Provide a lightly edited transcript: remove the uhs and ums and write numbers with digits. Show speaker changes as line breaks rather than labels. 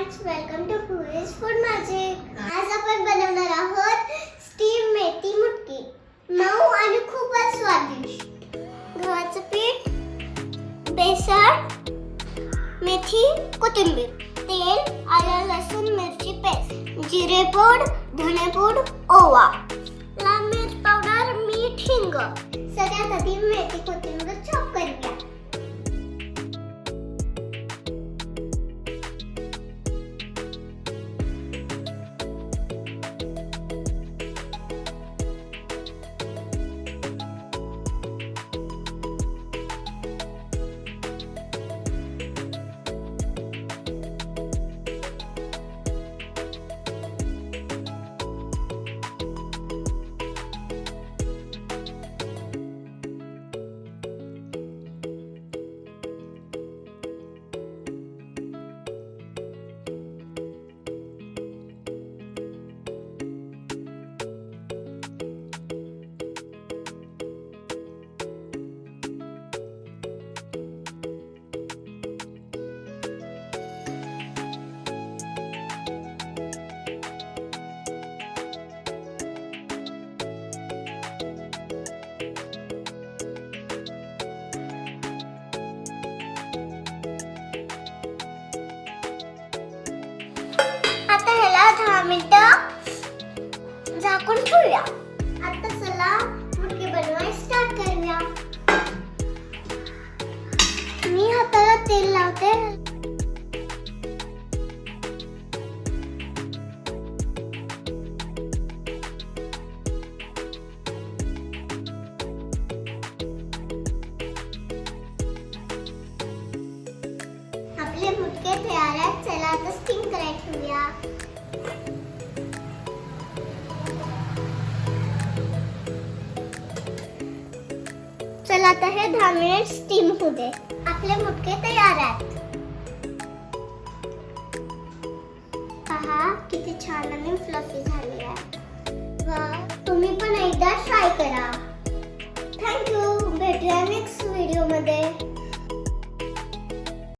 Friends, welcome to Puri's food magic. आज आपण बनवणार आहोत स्टीम मेथी मुटकी, मऊ आणि खूपच स्वादिष्ट। गव्हाचं पीठ, बेसन, मेथी, कोथिंबीर, तेल, आलं लसूण मिरची पेस्ट, जिरे पूड, धने पूड, ओवा, लाल मिर्च पावडर, मीठ, हिंग। सगळ्यात आधी मेथी कोथिंबीर चॉप करूया। आता ह्याला 10 मिनिटं झाकून ठेवूया। आता चला मुटकी बनवायला स्टार्ट करूया। मी हाताला तेल लावते। आपले मुटके तयार आहेत। चला आता स्टीम करायला ठेवूया। चला आता हे 10 मिनिट स्टीम होऊ दे। आपले मुटके तयार आहेत। पहा किती छान आणि फ्लफी झाले आहे। वाह, तुम्ही पण एकदा ट्राय करा। Thank you. भेटूया नेक्स्ट व्हिडिओ मध्ये।